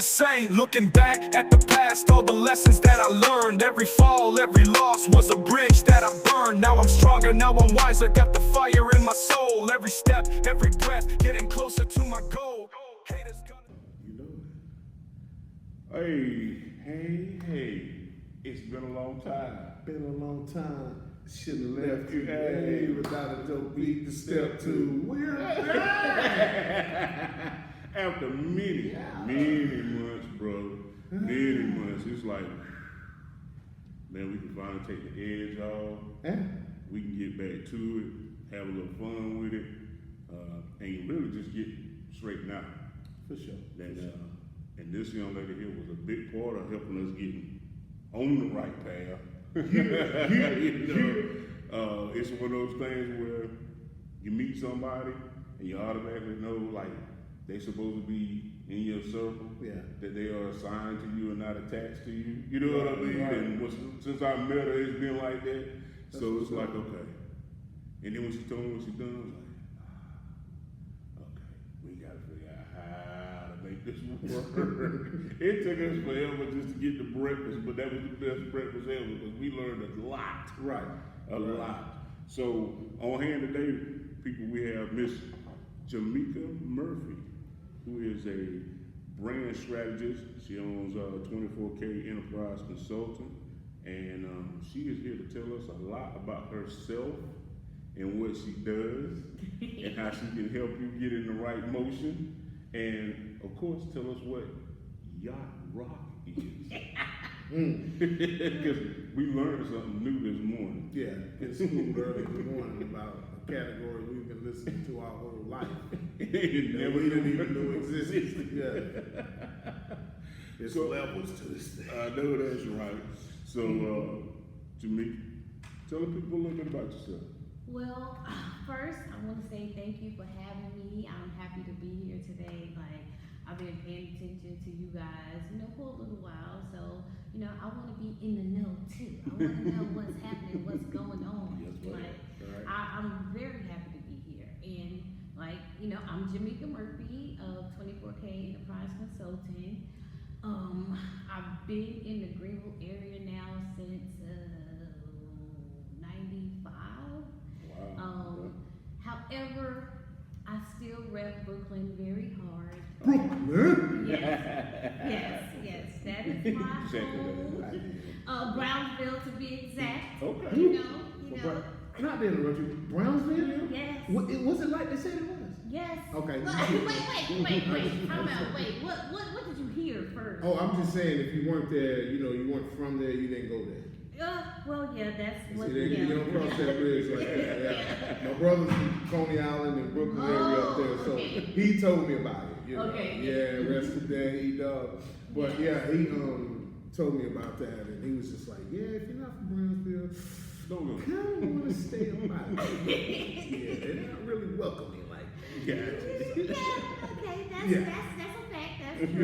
same. Looking back at the past, all the lessons that I learned. Every fall, every loss was a bridge that I burned. Now I'm stronger, now I'm wiser, got the fire in my soul. Every step, every breath, getting closer to my goal. Haters gonna... You know it. Hey, it's been a long time. Been a long time. Shouldn't have left you, hey, without a dope beat to step to. We're back! After many months, bro. Many months. It's like, man, we can finally take the edge off. Yeah. We can get back to it, have a little fun with it, and really just get straightened out. For sure. And this young lady here was a big part of helping us getting on the right path. It's one of those things where you meet somebody and you automatically know, like, they're supposed to be in your circle, that they are assigned to you and not attached to you. You know what I mean? Right. And since I met her, it's been like that. So it's like, okay. And then when she told me what she done, I was like, okay, we gotta figure out how to make this work. It took us forever just to get the breakfast, but that was the best breakfast ever because we learned a lot. Right. A lot. So on hand today, people, we have Miss Jameka Murphy, who is a brand strategist. She owns 24K Enterprise Consulting, and she is here to tell us a lot about herself and what she does and how she can help you get in the right motion, and of course tell us what yacht rock is. Because we learned something new this morning. Yeah, in school early this morning about a category we've been listening to our whole life. We didn't even know existed. Yeah. There's levels to this thing. I know that's right. So, Jameka, tell the people a little bit about yourself. Well, first, I want to say thank you for having me. I'm happy to be here today. Like, I've been paying attention to you guys, for a little while. So, I want to be in the know too. I want to know what's happening, what's going on. Yes, right. I'm very happy to be here. And, I'm Jameka Murphy of 24K Enterprise Consulting. I've been in the Greenville area now since 95. Wow. However, I still rep Brooklyn very hard. Brooklyn? Yes, that is my home. Brownsville to be exact. Okay. You know. Not to interrupt you. Brownsville? Yes. Was it like they said it was? Yes. Okay. Wait. Time out. Wait. What did you hear first? Oh, I'm just saying, if you weren't there, you weren't from there, you didn't go there. Well, yeah, that's what. See, you don't cross that bridge like that. Yeah. My brother's from Coney Island and Brooklyn area up there, so he told me about it. Okay. Yeah, rest of the day, But yeah, he told me about that, and he was just like, yeah, if you're not from Brownsville, kind of want to stay about it. Yeah, they're not really welcoming like that. Okay, that's a fact. That's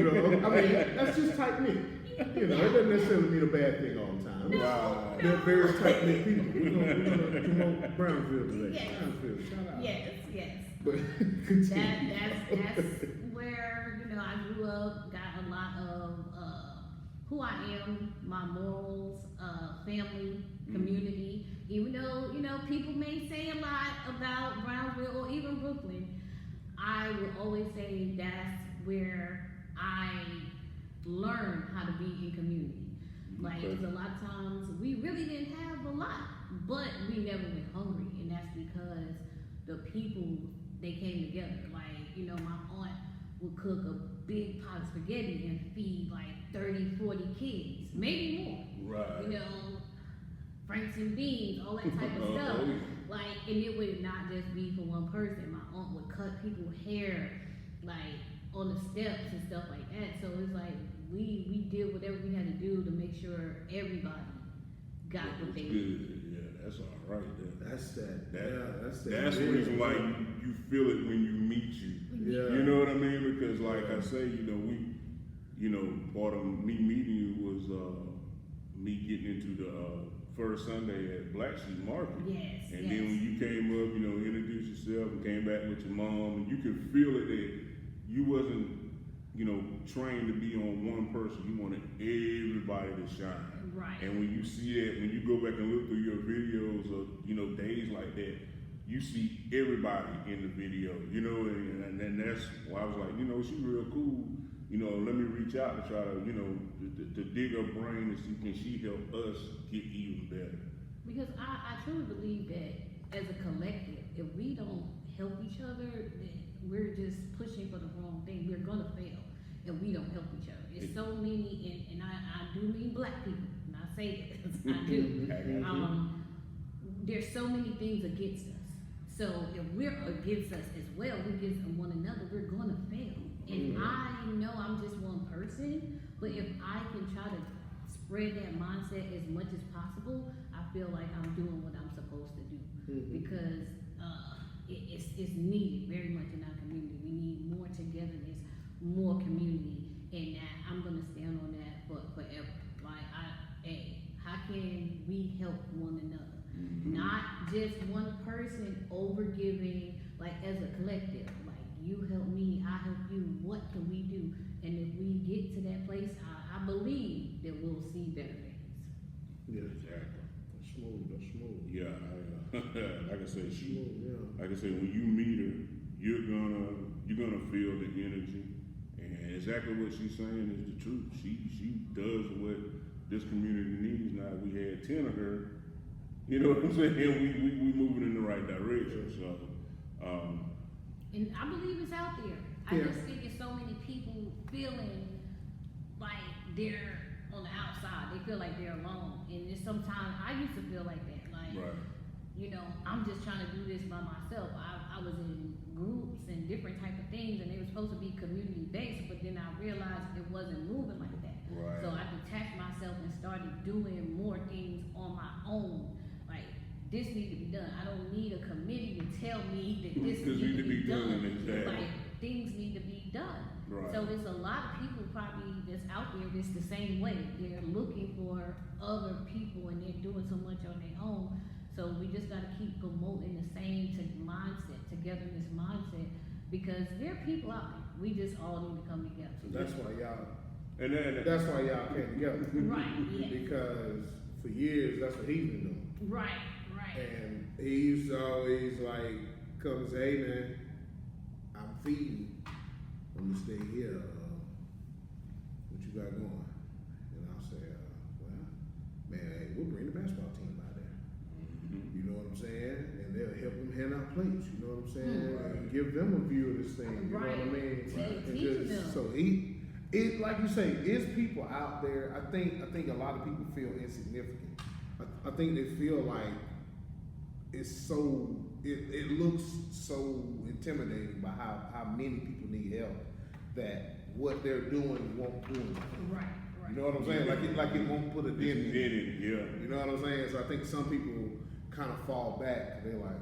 That's just tight knit. It doesn't necessarily mean a bad thing all the time. Wow. They're very tight knit people. We're gonna promote Brownsville today. Yes. Brownsville, shout out. Yes. But continue. That's where I grew up. Got a lot of who I am, my morals, family, community. Even though people may say a lot about Brownsville or even Brooklyn, I will always say that's where I learned how to be in community. Like, a lot of times we really didn't have a lot, but we never went hungry, and that's because the people, they came together. Like, my aunt would cook a big pot of spaghetti and feed like 30, 40 kids, maybe more. Right. Franks and beans, all that type of stuff. Oh, yeah. Like, and it would not just be for one person. My aunt would cut people's hair, like, on the steps and stuff like that. So it's like, we did whatever we had to do to make sure everybody got what they needed. Yeah, that's all right there. That's that. That's the reason why you feel it when you meet you. Yeah. You know what I mean? Because like I say, part of me meeting you was me getting into the first Sunday at Black Sheep Market. Yes. And then when you came up, introduced yourself and came back with your mom, and you could feel it that you wasn't, trained to be on one person. You wanted everybody to shine. Right. And when you see that, when you go back and look through your videos of, days like that, you see everybody in the video, and that's why I was like, she real cool. Let me reach out to try to dig her brain and see can she help us get even better. Because I truly believe that as a collective, if we don't help each other, then we're just pushing for the wrong thing. We're gonna fail if we don't help each other. It's so many, and I do mean black people, and I say that 'cause I do. There's so many things against us. So if we're against us as well, we're against one another, we're gonna fail. And I know I'm just one person, but if I can try to spread that mindset as much as possible, I feel like I'm doing what I'm supposed to do. Because it's needed very much in our community. We need more togetherness, more community, and that I'm gonna stand on that forever. Like how can we help one another? Not just one person over giving, like as a collective. Like you help me, I help you. What can we do? And if we get to that place, I believe that we'll see better things. Yeah, exactly. That's smooth. Yeah, like I said, like I said, when you meet her, you're gonna feel the energy, and exactly what she's saying is the truth. She does what this community needs. Now we had 10 of her. You know what I'm saying? We moving in the right direction. So, and I believe it's out there. I just think it's so many people feeling like they're on the outside. They feel like they're alone, and it's sometimes I used to feel like that. Like, I'm just trying to do this by myself. I was in groups and different type of things, and they were supposed to be community based, but then I realized it wasn't moving like that. Right. So I detached myself and started doing more things on my own. Like, this needs to be done. I don't need a committee to tell me that this needs to be done. Exactly. Like, things need to be done. Right. So there's a lot of people probably that's out there that's the same way. They're looking for other people and they're doing so much on their own. So we just got to keep promoting the same mindset, togetherness mindset, because there are people out there. We just all need to come together. So that's why y'all came together. Right, yeah. Because for years, that's what he's been doing. Right. And he used to always come and say, hey man, I'm feeding. I'm gonna stay here. What you got going? And I'll say, well, man, hey, we'll bring the basketball team by there. You know what I'm saying? And they'll help them hand out plates. You know what I'm saying? And give them a view of this thing. You know what I mean? Teach them. So it like you say, it's people out there. I think a lot of people feel insignificant. I think they feel like it looks so intimidating by how many people need help that what they're doing won't do anything. Right. You know what I'm saying? Like it won't put a dent in it. Yeah. You know what I'm saying? So I think some people kind of fall back. They're like,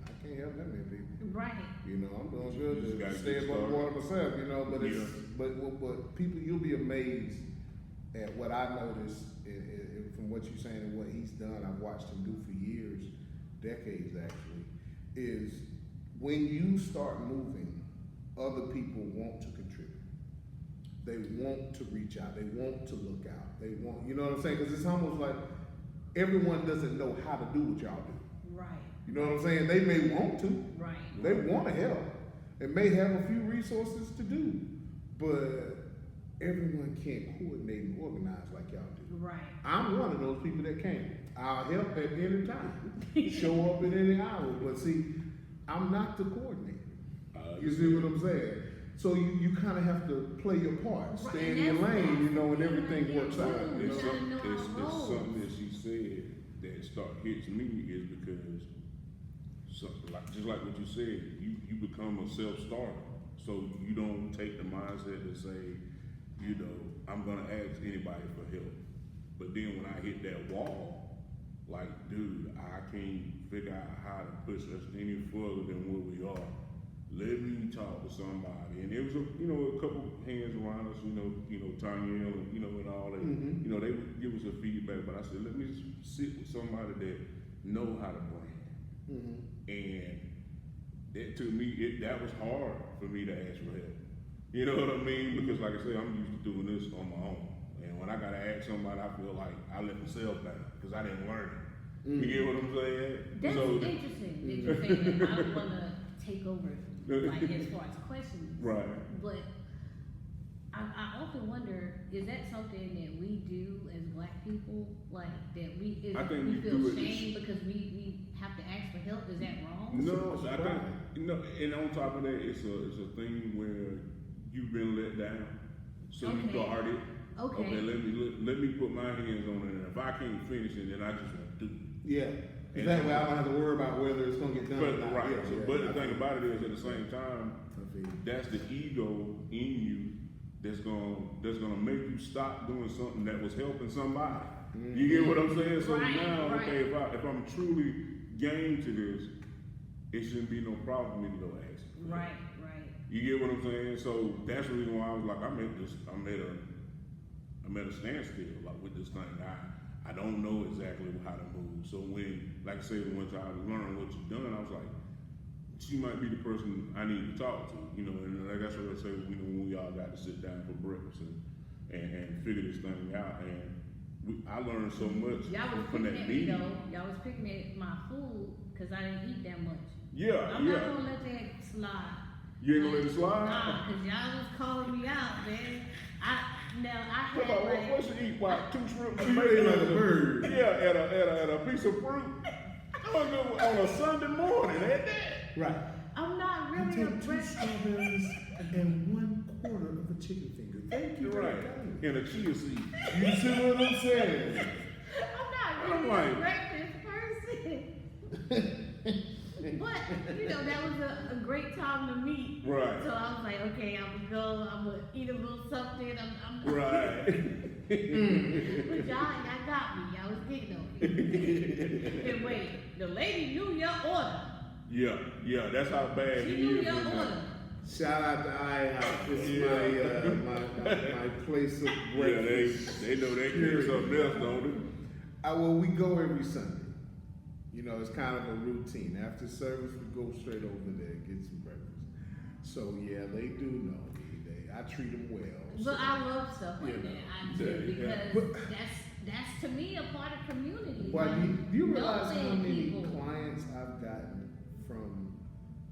I can't help that many people. Right. I'm doing good to stay above water myself. But people, you'll be amazed at what I noticed from what you're saying and what he's done. I've watched him do for years, decades actually, is when you start moving, other people want to contribute. They want to reach out. They want to look out. They want, you know what I'm saying? Because it's almost like everyone doesn't know how to do what y'all do. Right. You know what I'm saying? They may want to. Right. They want to help. They may have a few resources to do, but everyone can't coordinate and organize like y'all do. Right. I'm one of those people that can. I'll help at any time. Show up at any hour. But see, I'm not the coordinator. You see what I'm saying? So you kind of have to play your part. Stay in your lane, and everything works out. It's something that she said that hits me is because, just like what you said, you become a self-starter. So you don't take the mindset to say, I'm gonna ask anybody for help. But then when I hit that wall, like, dude, I can't figure out how to push us any further than where we are. Let me talk to somebody. And there was a couple hands around us, Tanya and all that. Mm-hmm. They would give us a feedback, but I said, let me sit with somebody that know how to brand. Mm-hmm. And that to me, that was hard for me to ask for help. You know what I mean? Because like I said, I'm used to doing this on my own. And when I gotta ask somebody, I feel like I let myself down because I didn't learn it. You get what I'm saying? That's interesting that you say that. I don't want to take over, like, as far as questions. Right. But I often wonder, is that something that we do as Black people? Like, that we feel shame because we have to ask for help? Is that wrong? No, I think, no, and on top of that, it's a thing where you've been let down. So you guard it. Okay, let me put my hands on it, and if I can't finish it, then I just won't do it. Yeah. And that way I don't have to worry about whether it's gonna get done or not. Right. But the thing about it is, at the same time, that's the ego in you that's gonna make you stop doing something that was helping somebody. Mm-hmm. You get what I'm saying? So now, okay, if I'm truly game to this, it shouldn't be no problem for me to go ask. Right. You get what I'm saying? So that's the reason why I was like, I'm at a standstill, like, with this thing. I don't know exactly how to move. So when, like I said, once I learned what you've done, I was like, she might be the person I need to talk to, you know. And like that's what I say, you know, when we all got to sit down for breakfast and figure this thing out. And I learned so much from that meeting. Y'all was picking at my food because I didn't eat that much. Yeah, I'm not gonna let that slide. You ain't gonna let it slide? Nah, because y'all was calling me out, man. I had what you eat? What, 2 shrimp and bacon like a bird? Yeah, at a piece of fruit. On a Sunday morning, at that. Right. I'm not really you take 2 strawberries and 1/4 of a chicken finger. Thank you. Right. And a chia seed. You see what I'm saying? I'm not really a breakfast person. But, you know, that was a great time to meet. Right. So I was like, okay, I'm gonna eat a little something. Right. But y'all got me. Y'all was getting on me. And wait, the lady knew your order. Yeah, that's how bad she it knew is. Your order. Shout out to IHOP. This is my place of breakfast. Yeah, they know they can something else, don't they? Well, we go every Sunday. You know, it's kind of a routine. After service, we go straight over there and get some breakfast. So yeah, they do know me. I treat them well. But I love stuff like that. I do, because that's to me a part of community. Well, do you realize how many clients I've gotten from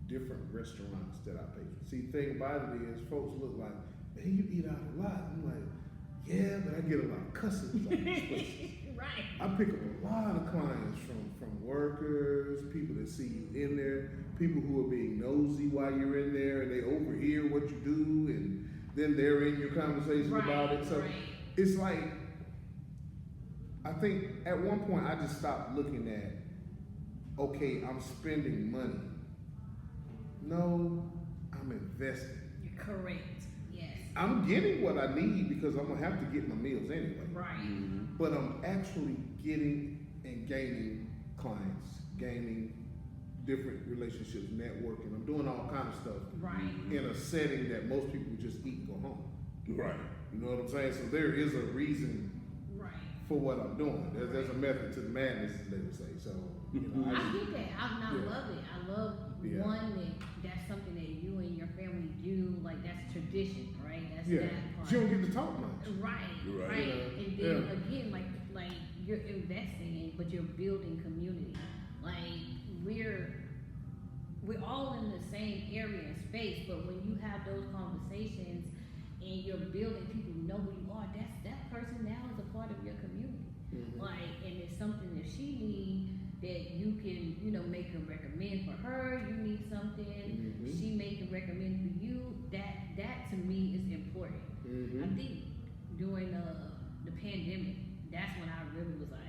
different restaurants that I pay for? See, the thing about it is, folks look like, man, you eat out a lot. I'm like, yeah, but I get a lot of customers out of these places. Right. I pick up a lot of clients from workers, people that see you in there, people who are being nosy while you're in there, and they overhear what you do, and then they're in your conversation about it. So it's like, I think at one point I just stopped looking at, okay, I'm spending money. No, I'm investing. You're correct. Yes. I'm getting what I need because I'm gonna have to get my meals anyway. Right. Mm-hmm. But I'm actually getting and gaining clients, gaining different relationships, networking. I'm doing all kind of stuff. Right. In a setting that most people just eat and go home. Right. You know what I'm saying? So there is a reason. Right. For what I'm doing. There's a method to the madness, as they would say. So you know, I get that. I love it. I love one that's something that you and your family do. Like, that's tradition, right? That's that part. You don't get to talk much. Right. And then again, like you're investing in, but you're building community. Like, we're all in the same area and space, but when you have those conversations and you're building, people know who you are. That person now is a part of your community. Mm-hmm. Like, and it's something that she needs that you can, you know, make her recommend for her. You need something, she make a recommend for you. That to me is important. Mm-hmm. I think during the pandemic, that's when I really was like,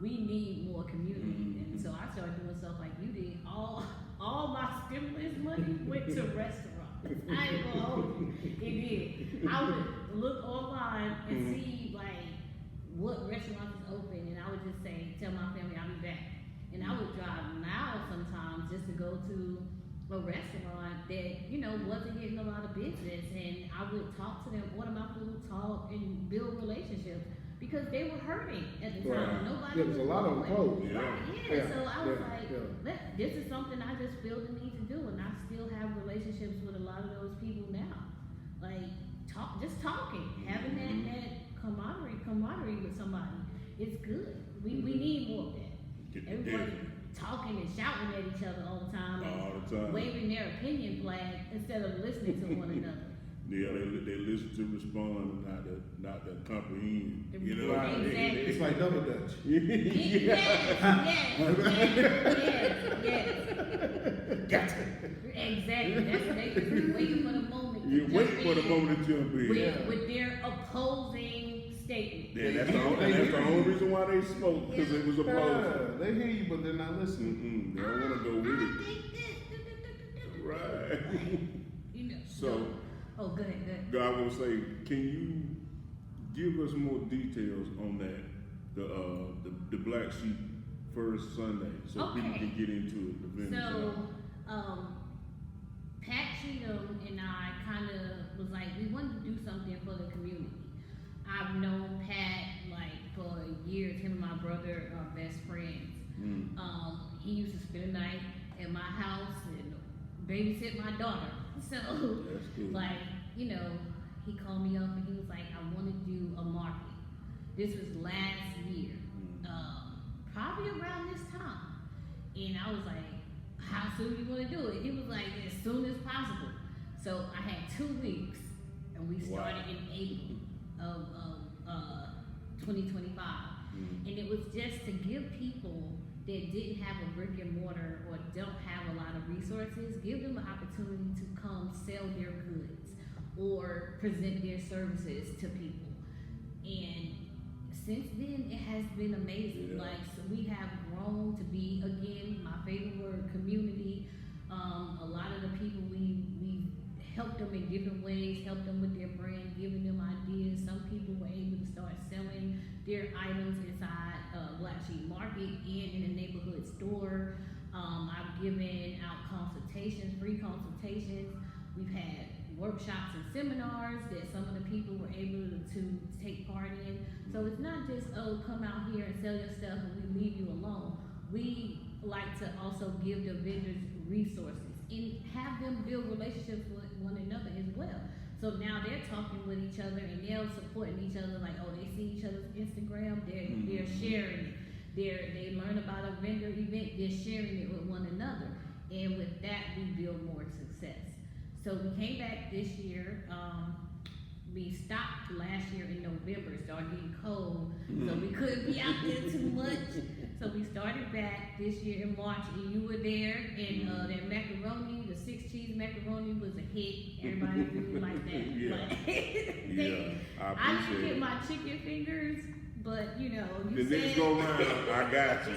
we need more community. And so I started doing stuff like you did. All my stimulus money went to restaurants. I ain't gonna hold you. It did. I would look online and see like what restaurants is open, and I would just tell my family I'll be back. And I would drive miles sometimes just to go to a restaurant that, you know, wasn't getting a lot of business, and I would talk to them, order my food, talk, and build relationships. Because they were hurting at the time. Nobody was a lot of them closed. So I was like, this is something I just feel the need to do, and I still have relationships with a lot of those people now. it's good. We need more of that. Everybody talking and shouting at each other all the time, All the time. waving their opinion flag instead of listening to one another. Yeah, they listen to respond, not to comprehend. You know, Right. Exactly. It's like double dutch. Yes. Gotcha. Exactly. That's what they just waiting for the moment. You to wait jump for the in moment to jump in. with their opposing statement. Yeah, that's the only reason why they spoke, because it was opposed. They hear you, but they're not listening. They don't want to go with I it. think this. Right. You know. So, Oh, go ahead. God will say, can you give us more details on that, the Black Sheep first Sunday, so people Okay. can get into it. The vendors So, and Pat Cheatham and I kind of was like, we wanted to do something for the community. I've known Pat like for years. Him and my brother are best friends. He used to spend the night at my house and babysit my daughter. So, That's cool. like, you know, he called me up and he was like, I want to do a market. This was last year, probably around this time. And I was like, how soon you want to do it? He was like, as soon as possible. So I had 2 weeks, and we started in April of 2025. And it was just to give people that didn't have a brick and mortar or don't have a lot of resources, give them an opportunity to come sell their goods or present their services to people. And since then, it has been amazing. Yeah. Like, so we have grown to be, again, my favorite word, community. A lot of the people we helped them in different ways, helped them with their brand, giving them ideas. Some people were able to start selling their items inside Black Sheep Market and in a neighborhood store. I've given out consultations, free consultations. We've had workshops and seminars that some of the people were able to take part in. So it's not just, oh, come out here and sell your stuff and we leave you alone. We like to also give the vendors resources and have them build relationships with one another as well. So now they're talking with each other and they're supporting each other. Like, oh, they see each other's Instagram, they're sharing it. They learn about a vendor event, they're sharing it with one another. And with that, we build more success. So we came back this year. We stopped last year in November. It started getting cold, so we couldn't be out there too much. So we started back this year in March, and you were there. And that macaroni, the 6 cheese macaroni, was a hit. Everybody really liked that. Yeah. I I didn't appreciate get it. my chicken fingers, but you know, you The said next go round, I got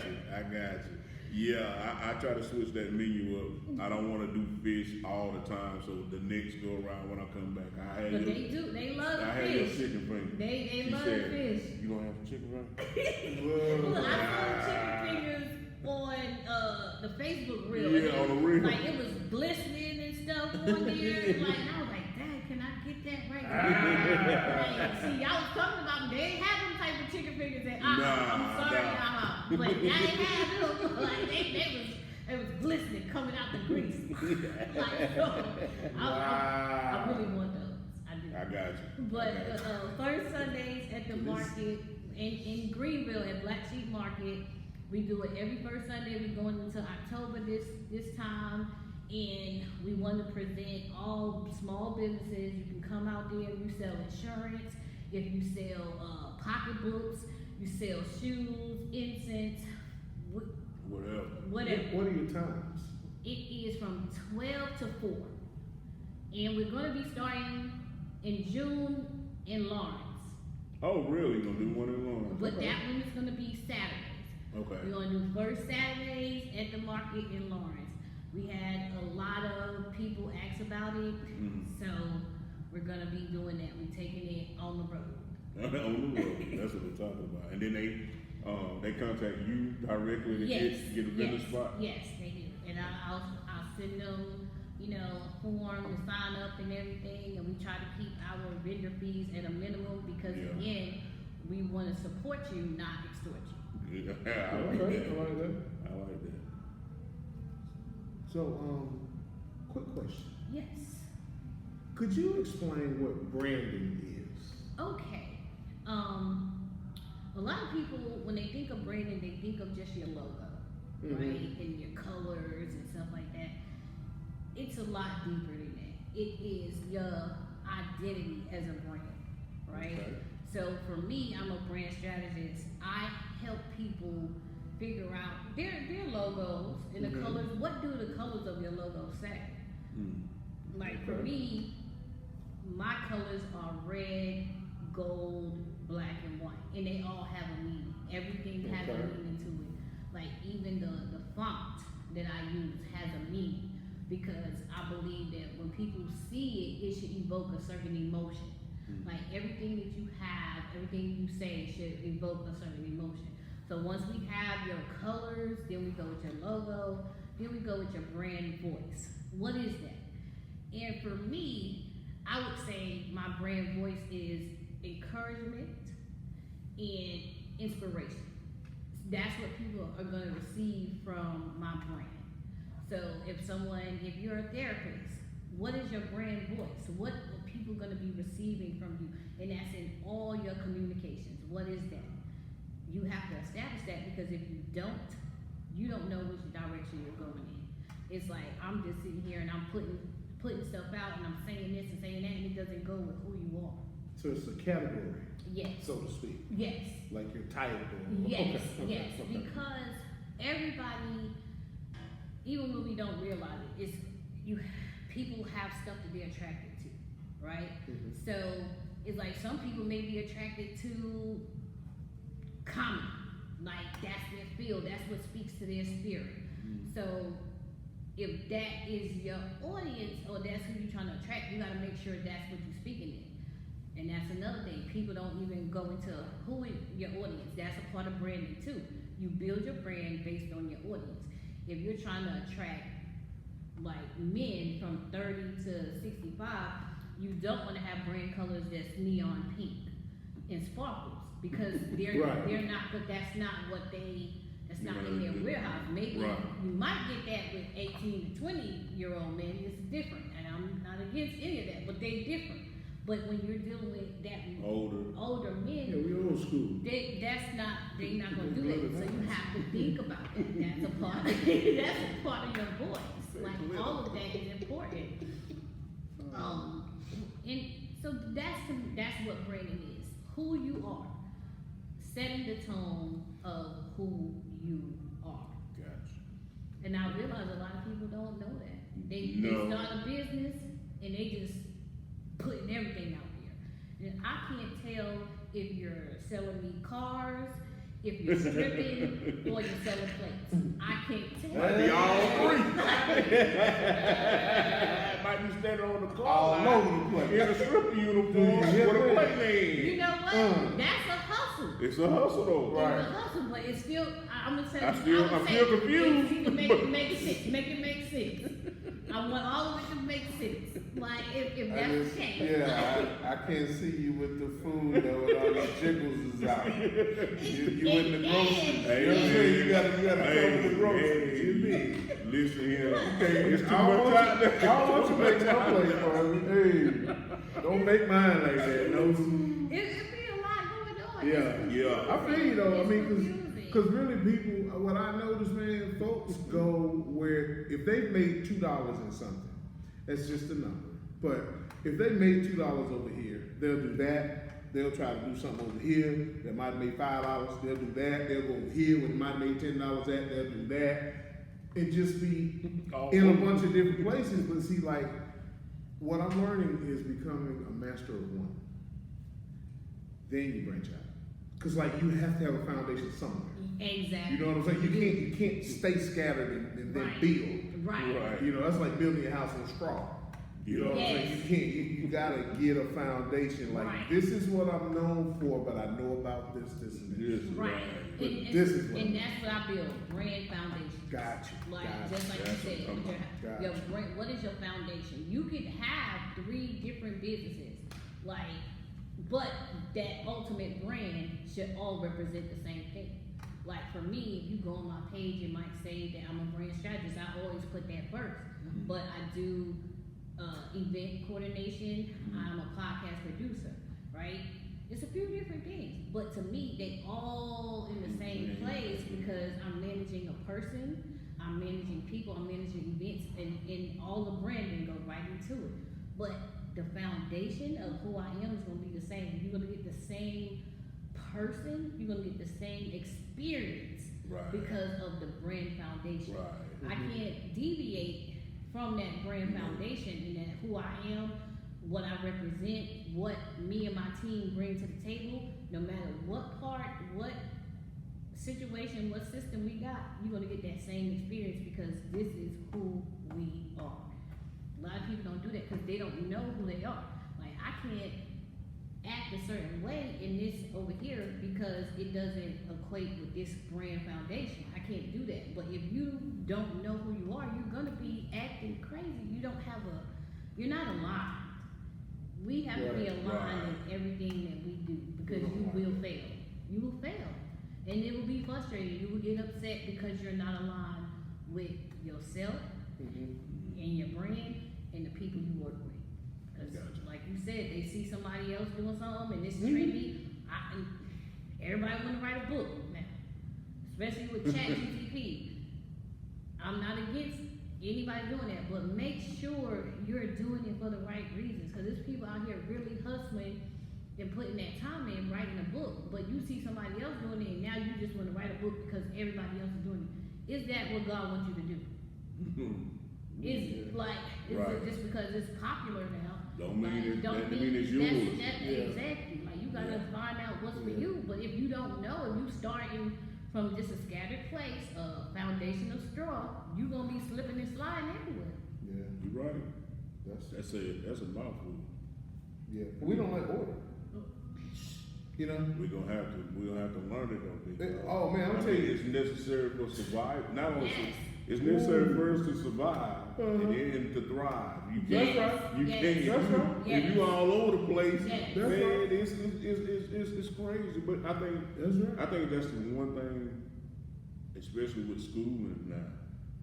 you. Yeah, I try to switch that menu up. I don't want to do fish all the time, so the next go around when I come back, But they do. They love I the had your fish. chicken finger. They She love said, the fish. You don't have chicken finger? Look, I saw chicken fingers on the Facebook reel. Yeah, on the reel. Like it was glistening and stuff on there. Like, and I was like, Dad, can I get that right now? Like, see, y'all was talking about they ain't have them type of chicken fingers. And I'm sorry, but y'all ain't have them. Like it was glistening coming out the grease. Like, so, I really want those. I do. I got you. But first Sundays at the market in Greenville at Black Sheep Market, we do it every first Sunday. We're going into October this time, and we want to present all small businesses. You can come out there. You sell insurance. If you sell pocketbooks, you sell shoes, incense, whatever. What are your times? It is from 12 to 4. And we're going to be starting in June in Lawrence. Oh, really? You gonna do one in Lawrence? But Okay. that one is going to be Saturdays. Okay. We're going to do first Saturdays at the market in Lawrence. We had a lot of people ask about it. So we're going to be doing that. We're taking it on the road. On the road. That's what we're talking about. And then they contact you directly to get a vendor spot? Yes, they do. And I'll send them, you know, a form to sign up and everything, and we try to keep our vendor fees at a minimum because again, we want to support you, not extort you. Yeah, I like that. So, quick question. Yes. Could you explain what branding is? Okay. A lot of people, when they think of branding, they think of just your logo, right? And your colors and stuff like that. It's a lot deeper than that. It is your identity as a brand, right? Okay. So for me, I'm a brand strategist. I help people figure out their logos and the colors. What do the colors of your logo say? Like for me, my colors are red, gold, black, and white, and they all have a meaning. Everything has a meaning to it. Like even the font that I use has a meaning, because I believe that when people see it, it should evoke a certain emotion. Like everything that you have, everything you say should evoke a certain emotion. So once we have your colors, then we go with your logo, then we go with your brand voice. What is that? And for me, I would say my brand voice is encouragement and inspiration. That's what people are going to receive from my brand. So if you're a therapist, what is your brand voice? What are people going to be receiving from you? And that's in all your communications. What is that? You have to establish that, because if you don't know which direction you're going in. It's like I'm just sitting here and I'm putting stuff out and I'm saying this and saying that, and it doesn't go with who you are. So it's a category, Yes. so to speak. Yes. Like your title. Yes. Okay, Yes. okay. Because everybody, even when we don't realize it, people have stuff that they're attracted to, right? So it's like some people may be attracted to comedy, like that's their field, that's what speaks to their spirit. So if that is your audience, or that's who you're trying to attract, you got to make sure that's what you're speaking in. And that's another thing. People don't even go into who is your audience. That's a part of branding too. You build your brand based on your audience. If you're trying to attract like men from 30 to 65, you don't want to have brand colors that's neon pink and sparkles, because they're not. But that's not what that's not in their warehouse. Maybe you might get that with 18 to 20-year-old men. It's different, and I'm not against any of that, but they're different. But when you're dealing with that older men, Yeah, we old school. they're not gonna do it. So you have to think about that. That's a part. That's a part of your voice. Like all of that is important. And so that's what branding is. Who you are, setting the tone of who you are. Gotcha. And I realize a lot of people don't know that. They start a business and they just putting everything out there. And I can't tell if you're selling me cars, if you're stripping, or you're selling plates. I can't tell. Might be all three. Might be standing on the car All over the place. in a stripper uniform with a plate name. You know what? That's a hustle. It's a hustle though. It's a hustle, but it's still. I'm gonna tell you. I'm still confused. Make it make sense. I want all of it to make sense. Like if that's the case. Yeah, I can't see you with the food though, and all your jiggles is out. You in the groceries. Hey, You know what I'm saying? You gotta hey, cover the groceries. hey, You mean? Listen here. Okay, It's too I don't much want out you- there. I don't want you to make my plate for me. Hey, don't make mine like that. No. It'd be a lot going on. Yeah. I feel you though. I mean, because really people, what I notice, man, folks go where if they made $2 in something, that's just a number. But if they made $2 over here, they'll do that. They'll try to do something over here that might make $5. They'll do that. They'll go over here when it might make $10 at. They'll do that. And just be in a bunch of different places. But see, like, what I'm learning is becoming a master of one. Then you branch out. Because, like, you have to have a foundation somewhere. Exactly. You know what I'm saying? You can't stay scattered and then Right. build. Right. You know, that's like building a house on straw. You know what I'm saying? You can't. You gotta get a foundation. Like Right. this is what I'm known for, but I know about this, and this. Yes. Right. But And this is what that's what I build, brand foundation. Gotcha. Like Gotcha. just like you That's said, what I'm talking about. your brand, what is your foundation? You could have 3 different businesses, like, but that ultimate brand should all represent the same thing. Like for me, if you go on my page, it might say that I'm a brand strategist. I always put that first. But I do event coordination. I'm a podcast producer, right? It's a few different things, but to me, they all in the same place because I'm managing a person, I'm managing people, I'm managing events, and all the branding goes right into it. But the foundation of who I am is going to be the same. You're going to get the same person, you're going to get the same experience because of the brand foundation. I can't deviate from that brand foundation and that who I am, what I represent, what me and my team bring to the table, no matter what part, what situation, what system we got, you're gonna get that same experience because this is who we are. A lot of people don't do that because they don't know who they are. Like, I can't act a certain way in this over here because it doesn't equate with this brand foundation. I can't do that. But if you don't know who you are, you're gonna be acting crazy. You're not aligned. We have to be aligned in everything that we do because you will fail. You will fail. And it will be frustrating. You will get upset because you're not aligned with yourself and your brand and the people you work with. Because like you said, they see somebody else doing something and this is trendy. Everybody want to write a book now, especially with ChatGPT. I'm not against anybody doing that, but make sure you're doing it for the right reasons. Because there's people out here really hustling and putting that time in writing a book, but you see somebody else doing it and now you just want to write a book because everybody else is doing it. Is that what God wants you to do? Is it just because it's popular now? Don't mean it's it's yours. Exactly. Like, you gotta find out what's for you. But if you don't know, if you starting from just a scattered place, a foundation of straw, you gonna be slipping and sliding everywhere. Yeah, You're right. That's a mouthful. yeah. We don't like order. You know. We're gonna have to learn it though. Big dog. Oh man, I'm telling you, it's necessary for survival. Not only Yes. it's necessary for us to survive and then to thrive. You Yes. can't. right. You Yes. can't. That's right. If you all over the place, Yes. That's man, right. it's crazy. But I think That's right. I think that's the one thing, especially with schooling now,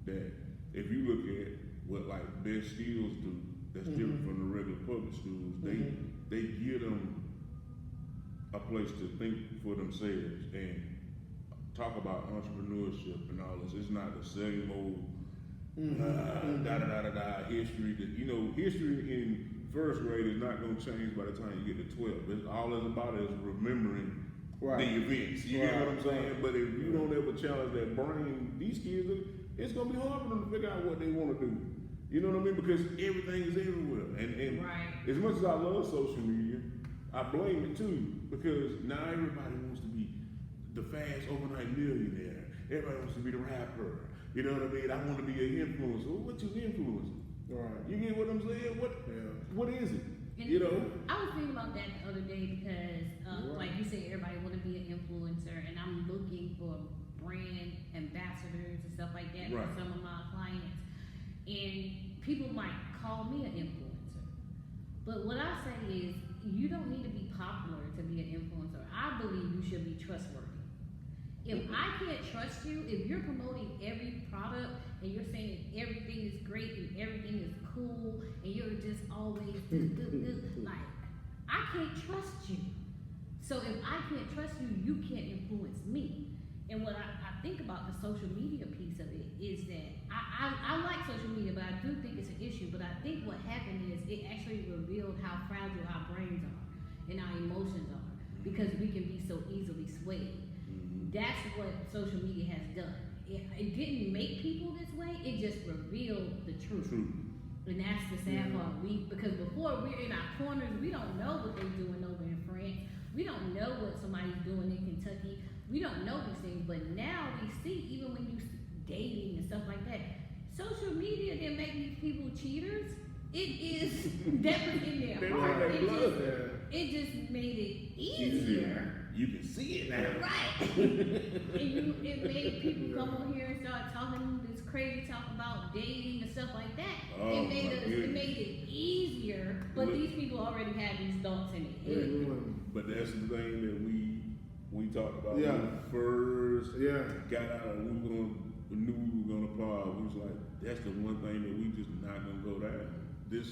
that if you look at what like best skills do, that's different from the regular public schools. They give them a place to think for themselves and talk about entrepreneurship and all this. It's not the same old history that, history in first grade is not going to change by the time you get to 12. It's all it's about is remembering the events. You get what I'm saying? But if you don't ever challenge that brain, these kids, it's going to be hard for them to figure out what they want to do. You know what I mean? Because everything is everywhere. And as much as I love social media, I blame it too, because now everybody wants to be the fast overnight millionaire. Everybody wants to be the rapper. You know what I mean? I want to be an influencer. Well, what you influencing? Right. You get what I'm saying? What is it? And I was thinking about that the other day because, like you said, everybody want to be an influencer, and I'm looking for brand ambassadors and stuff like that for some of my clients. And people might call me an influencer, but what I say is, you don't need to be popular to be an influencer. I believe you should be trustworthy. If I can't trust you, if you're promoting every product and you're saying everything is great and everything is cool and you're just always good, like, I can't trust you. So if I can't trust you, you can't influence me. And what I think about the social media piece of it is that I like social media, but I do think it's an issue. But I think what happened is it actually revealed how fragile our brains are and our emotions are because we can be so easily swayed. That's what social media has done. It didn't make people this way, it just revealed the truth. And that's the sad part. Because before we're in our corners, we don't know what they're doing over in France. We don't know what somebody's doing in Kentucky. We don't know these things, but now we see, even when you dating and stuff like that, social media didn't make these people cheaters. It is definitely in their heart. It just made it easier. You can see it now. Right. And it made people come on here and start talking this crazy talk about dating and stuff like that. Oh, it made it easier, but these people already had these thoughts in it. But that's the thing that we talked about when we first got out of knew we were gonna pod. We was like, that's the one thing that we just not gonna go down. This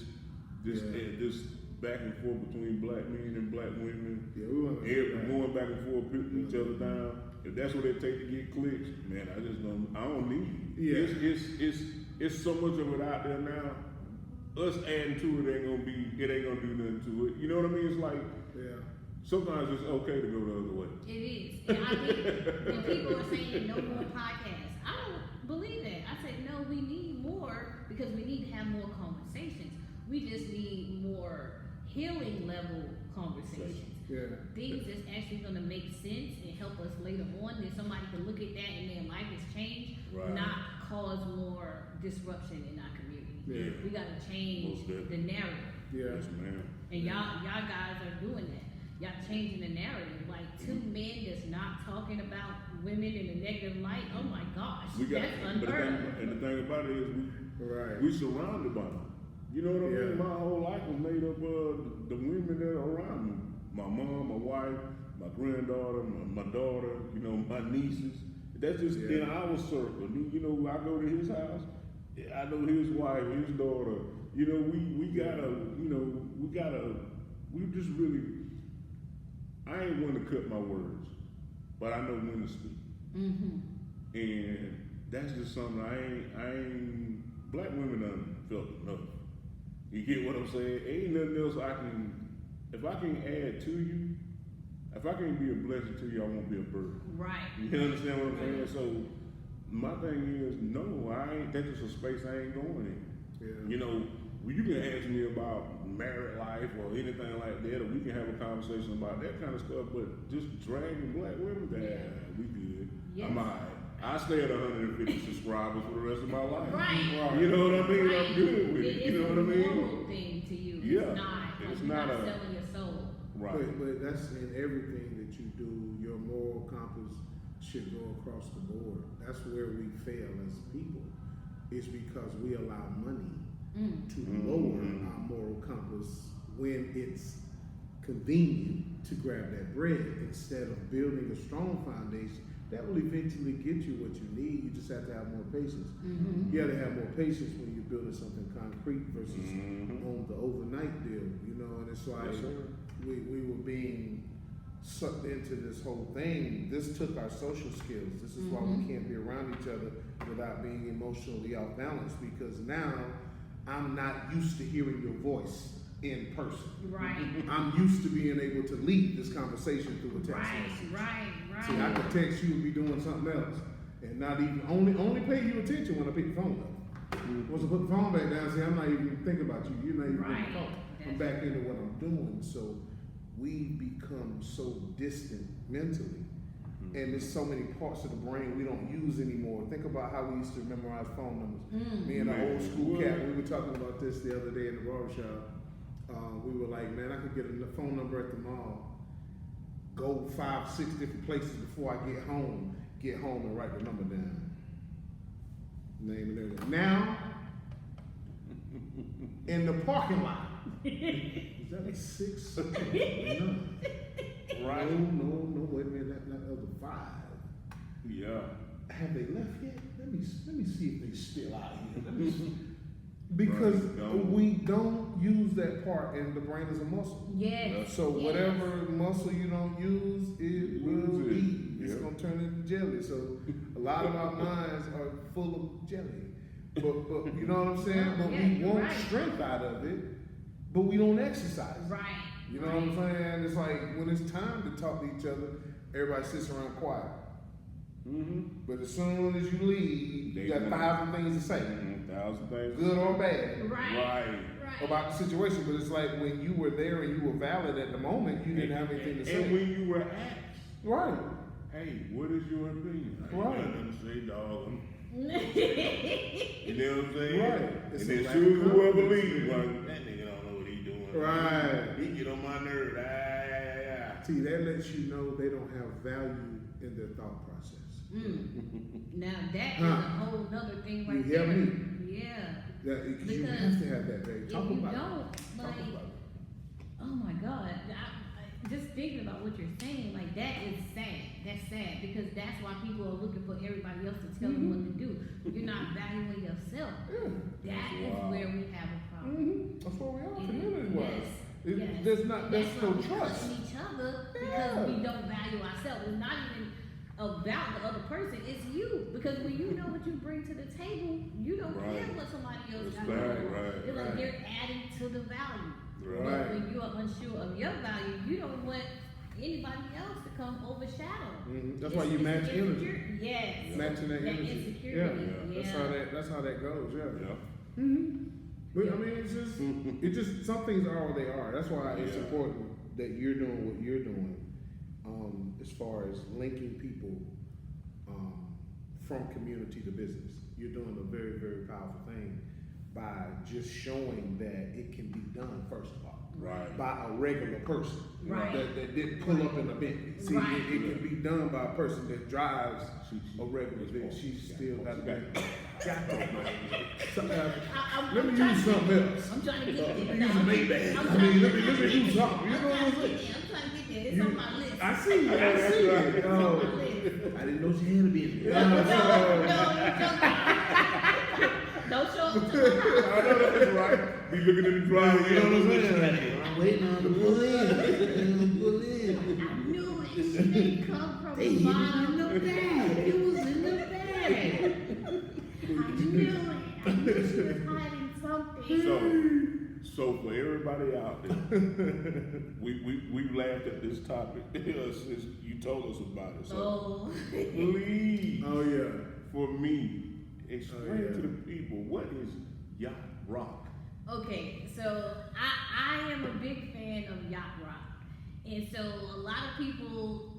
back and forth between black men and black women. Yeah, we want Going back and forth, putting each other down. If that's what it take to get clicks, man, I don't need it. Yeah. It's so much of it out there now. Us adding to it ain't gonna do nothing to it. You know what I mean? It's like, Yeah. sometimes it's okay to go the other way. It is. And I think when people are saying no more podcasts, I don't believe that. I say, no, we need more because we need to have more conversations. We just need more healing level conversations. Yeah. Things that's actually going to make sense and help us later on. That somebody can look at that and their life has changed, Right. not cause more disruption in our community. Yeah. We got to change Most the definitely. narrative. Yeah. Yes, ma'am. And y'all guys are doing that. Y'all changing the narrative. Like two men that's not talking about women in a negative light. Oh my gosh, that's unheard of. And the thing about it is Right. we surrounded by them. You know what I mean? Yeah. My whole life was made up of the women that are around me. My mom, my wife, my granddaughter, my daughter, you know, my nieces. That's just in our circle. You know, I go to his house, I know his wife, his daughter. You know, we just really, I ain't one to cut my words, but I know when to speak. Mm-hmm. And that's just something black women done felt enough. You get what I'm saying? Ain't nothing else if I can add to you, if I can be a blessing to you, I won't be a burden. Right. You understand what I'm saying? So my thing is, no, that's just a space I ain't going in. Yeah. You know, you can ask me about married life or anything like that, or we can have a conversation about that kind of stuff, but just dragging black women down, we good. Yes. I'm all right. I stay at 150 subscribers for the rest of my life. Right. You know what I mean? Right. I'm good with it. You know what I mean? It's a moral thing to you. Yeah. It's not selling your soul. Right. But that's in everything that you do. Your moral compass should go across the board. That's where we fail as people. It's because we allow money to lower our moral compass when it's convenient to grab that bread instead of building a strong foundation that will eventually get you what you need. You just have to have more patience. Mm-hmm. You got to have more patience when you're building something concrete versus on the overnight deal, you know. And it's like we were being sucked into this whole thing. This took our social skills. This is why we can't be around each other without being emotionally off balance, because now I'm not used to hearing your voice in person. Right. I'm used to being able to lead this conversation through a text message. Right. See, I could text you and be doing something else, and not even only pay you attention when I pick the phone up. Once I put the phone back down, see, I'm not even thinking about you. You're not even Right. talking. I'm back into what I'm doing. So we become so distant mentally, and there's so many parts of the brain we don't use anymore. Think about how we used to memorize phone numbers. Me and our old school cat, we were talking about this the other day in the barbershop. We were like, man, I could get a phone number at the mall, go 5-6 different places before I get home and write the number down. Name and everything. Now, in the parking lot, is that a 6? No. Right. No, wait a minute, that was a 5. Yeah. Have they left yet? Let me see if they still out here. Let me see. Because we don't use that part, and the brain is a muscle. Yes. So whatever muscle you don't use, it will eat. It's gonna turn into jelly. So a lot of our minds are full of jelly. But you know what I'm saying? But we want strength out of it, but we don't exercise. Right. You know what I'm saying? It's like when it's time to talk to each other, everybody sits around quiet. But as soon as you leave, you got 1,000 things to say. 1,000 things. Good or bad. Right. About the situation. But it's like when you were there and you were valid at the moment, you didn't have anything to say. And when you were asked, Right. hey, what is your opinion? I Right. ain't nothing to say, dog. You know what I'm saying? Right. It's And a then lack soon of whoever confidence. leaves, like, that nigga don't know what he doing. Right. He get on my nerve. See, that lets you know they don't have value in their thought process. Now that is a whole nother thing right You hear there. me? Yeah. Because you have to have that value. If Talk you about don't, it. like, Talk about it. oh my God, I just thinking about what you're saying, like that is sad. That's sad because that's why people are looking for everybody else to tell them what to do. You're not valuing yourself. That is where we have a problem. That's what we are, It community is. wise. Yes. there's not, That's that's why no we trust. cut each other because we don't value ourselves. It's not even about the other person. It's you, because when you know what you bring to the table, you don't care what somebody else got going on. Right. It's like they're adding to the value. Right. But when you are unsure of your value, you don't want anybody else to come overshadow. That's why you match energy. Yes. Matching that energy. Insecurity. That's how that goes. Yeah. But I mean, it's just some things are what they are. That's why it's Yeah. important that you're doing what you're doing, as far as linking people from community to business. You're doing a very, very powerful thing by just showing that it can be done. First of all, Right. by a regular person, Right. that didn't pull up in a Bentley. See, Right. it can be done by a person that drives a regular Bentley. She's still got a Bentley. Let me use something else. I'm trying to get there. Let me use a Maybach. I mean, let me do something. You know what I'm saying? I'm trying to get there. It's on my list. I see it. I see it. It's on my list. I didn't know she had a Bentley. Don't show up to the I know that's right. Be looking at the driveway. You know what I'm saying? I'm waiting on the pull in. I knew it. She didn't come from the bottom. It was in the bag. I knew it. I knew she was hiding something. So for everybody out there, we laughed at this topic since you told us about it. So Oh. please, Oh yeah. for me, explain yeah. to the people what is yacht rock. Okay, so I am a big fan of yacht rock. And so a lot of people,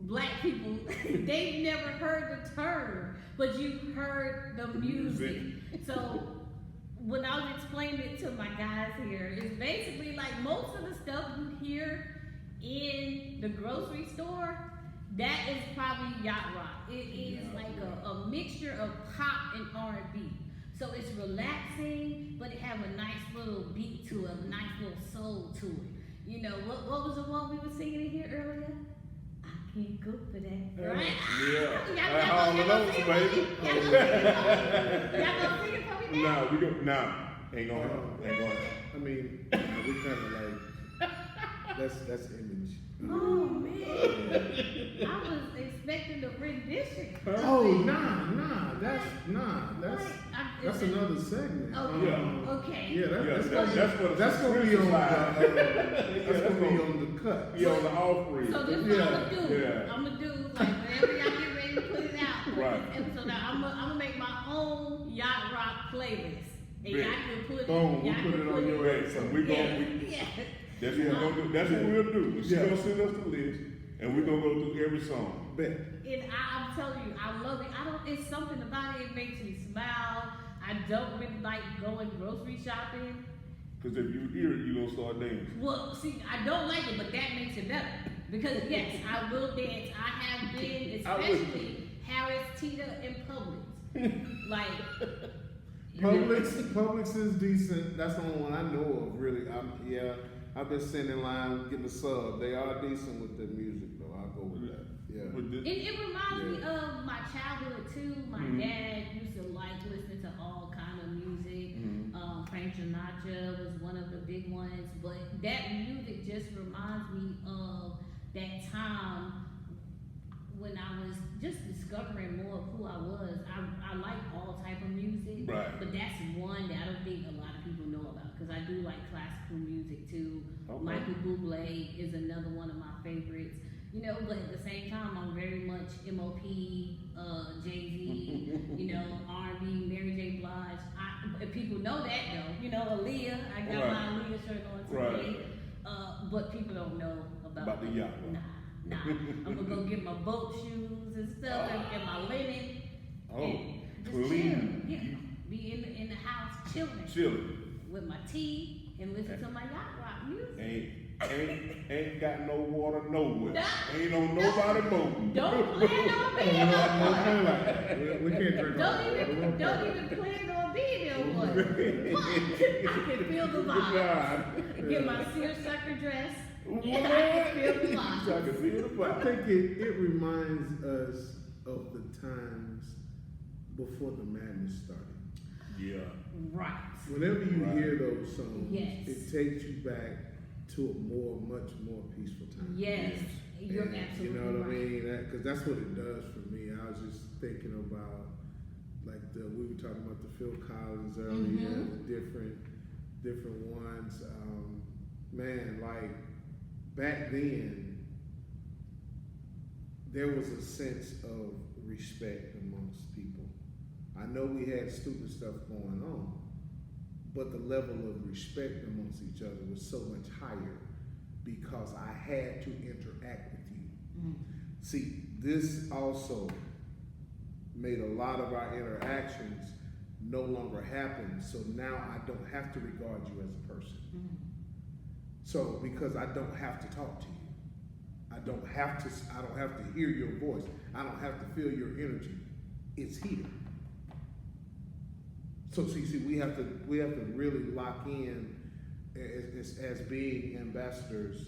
black people, they've never heard the term, but you've heard the music. So when I was explaining it to my guys here, it's basically like most of the stuff you hear in the grocery store, that is probably yacht rock. It is like a mixture of pop and R&B. So it's relaxing, but it have a nice little beat to it, a nice little soul to it. You know, what was the one we were singing in here earlier? I can't go for that, right? Yeah. Y'all All of those, sing baby. for me? Y'all gonna sing it for me now? Nah, we don't. Nah, ain't gonna happen. I mean, we kind of like that's image. Oh man, I was expecting a rendition. Oh that's It's another segment. Okay. Yeah, That's that's gonna be on that's gonna be on the cut. Yeah, on the off reel. So this is what I'm gonna do. Yeah. I'm gonna do like whenever y'all get ready to put it out. Put Right. this episode out. I'm gonna make my own yacht rock playlist, and Big. y'all can put it. Boom, we y'all put can it on your Right, so we Yeah. gonna. Yeah. That's what we're gonna do. That's what we'll do. She's Yeah. gonna send us the list, and we're gonna go through every song. Bet. And I'm telling you, I love it. It's something about it. It makes me smile. I don't really like going grocery shopping. Because if you hear it, you're gonna start dancing. Well, see, I don't like it, but that makes it better. Because yes, I will dance. I have been, especially Harris, Tita, and Publix. Like, Publix is decent. That's the only one I know of, really. I've been sitting in line getting a sub. They are decent with their music, though. I'll go with that. Yeah. But this, it reminds me of my childhood too. My Mhm. dad used to like listening to all kind of music. Frank Sinatra was one of the big ones, but that music just reminds me of that time when I was just discovering more of who I was. I like all type of music, Right. but that's one that I don't think a lot of people know about because I do like classical music too. Okay. Michael Bublé is another one of my favorites. You know, but at the same time, I'm very much M.O.P., Jay-Z, you know, R&B, Mary J. Blige. If people know that though, you know, Aaliyah. I got Right. my Aaliyah shirt on today. But people don't know About the yacht. Nah. I'm gonna go get my boat shoes and stuff and my linen. Oh, and just clean. chill. Yeah. Be in the house chilling Chilling. with my tea and listen to my yacht rock music. Ain't got no water nowhere. Nah. Ain't on nobody boat. Don't plan on being on one. We can't drink Don't even plan on being on one. But I can feel the vibe. Get my seersucker dress. Yeah, I can feel the I vibe. can feel the I vibe. think it reminds us of the times before the madness started. Yeah. Right. Whenever you Right. hear those songs, Yes. it takes you back to a much more peaceful time. Yes, you're And absolutely you know what right. I mean? Because that's what it does for me. I was just thinking about, like we were talking about the Phil Collins earlier, the different ones. Man, like back then, there was a sense of respect amongst people. I know we had stupid stuff going on, but the level of respect amongst each other was so much higher because I had to interact with you. See, this also made a lot of our interactions no longer happen, so now I don't have to regard you as a person. So because I don't have to talk to you, I don't have to hear your voice, I don't have to feel your energy. It's here. So see, we have to really lock in as being ambassadors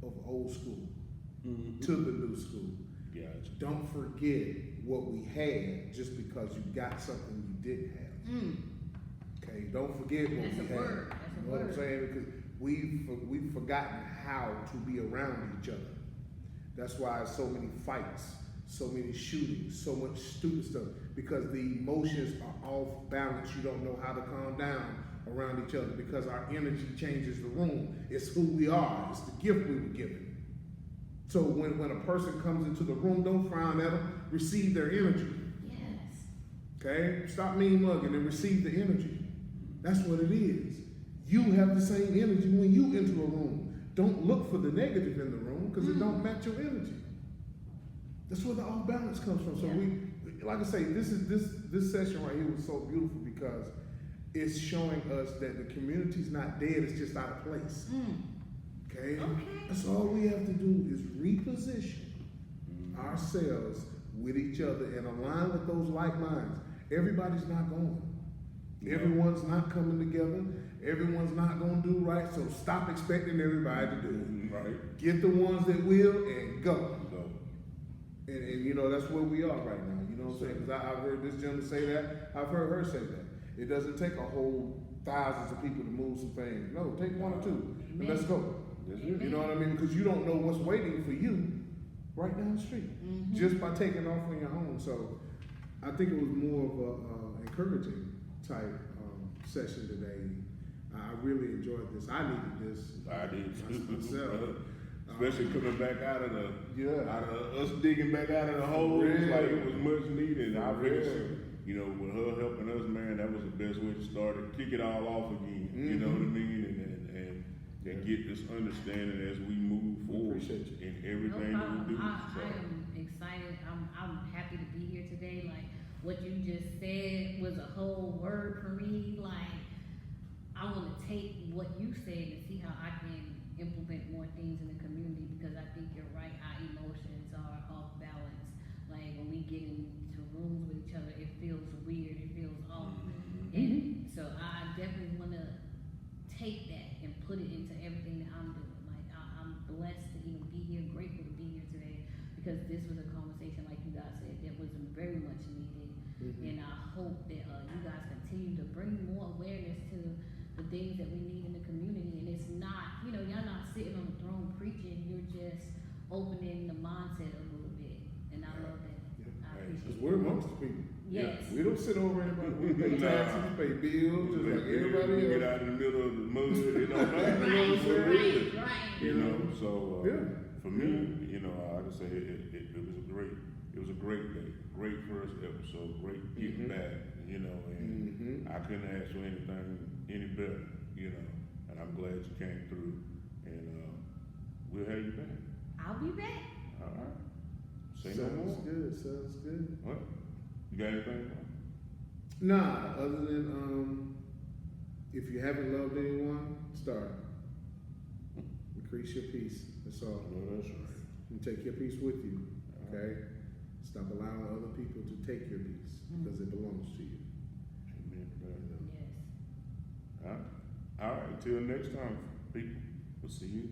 of old school to the new school. Gotcha. Don't forget what we had just because you got something you didn't have. Okay, don't forget what That's we a had. word. That's a You know what I'm word. saying? Because we've forgotten how to be around each other. That's why so many fights, so many shootings, so much stupid stuff. Because the emotions are off balance. You don't know how to calm down around each other because our energy changes the room. It's who we are. It's the gift we were given. So when a person comes into the room, don't frown at them. Receive their energy. Yes. Okay? Stop mean mugging and receive the energy. That's what it is. You have the same energy when you enter a room. Don't look for the negative in the room because it don't match your energy. That's where the off balance comes from. So we, like I say, this session right here was so beautiful because it's showing us that the community's not dead, it's just out of place. Okay? That's all we have to do is reposition ourselves with each other and align with those like minds. Everybody's not going. Everyone's not coming together. Everyone's not going to do right. So stop expecting everybody to do it. Right. Get the ones that will and go. Go. And you know, that's where we are right now. You know what I'm saying? Because I've heard this gentleman say that. I've heard her say that. It doesn't take a whole thousands of people to move some things. No, take one or two. And let's go. You know what I mean? Because you don't know what's waiting for you right down the street. Just by taking off on your own. So I think it was more of a encouraging type session today. I really enjoyed this. I needed this. I did too. Myself. Especially coming back out of Yeah. us digging back out of the hole. It was like it was much needed. I really, real. you know, with her helping us, man, that was the best way to start it. Kick it all off again. You know what I mean? And get this understanding as we move forward Appreciate you. in No everything problem. we do. I am excited. I'm happy to be here today. Like what you just said was a whole word for me. Like I want to take what you said and see how I can implement more things in the community because I think you're right. Our emotions are off balance. Like when we get into rooms with each other, it feels weird. It feels off. And so I definitely want to take that and put it into everything that I'm doing. Like I'm blessed to even be here, grateful to be here today because this was a conversation, like you guys said, that was very much needed. And I hope that you guys continue to bring more awareness to the things that we need in the community. And it's not, you know, y'all not sitting on the throne preaching. You're just opening the mindset a little bit. And I love that. I appreciate Because it. we're amongst the people. Yes. We don't sit over anybody. We pay taxes, pay bills, just like everybody We get else. out in the middle of the mud, it don't matter. You know what I'm saying? Right. You know, so for me, you know, like I say, it was a great day, great first episode, great getting back, you know, and I couldn't ask for anything any better, you know, and I'm glad you came through, and we'll have you back. I'll be back. All right. Say no more. Sounds good. What? You got anything? Nah, other than if you haven't loved anyone, start. Increase your peace. That's all. No, that's right. And take your peace with you. Okay? Stop allowing other people to take your peace because it belongs to you. Amen for that. Yes. All right. Till next time, people. We'll see you.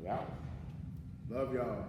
Out. Love y'all.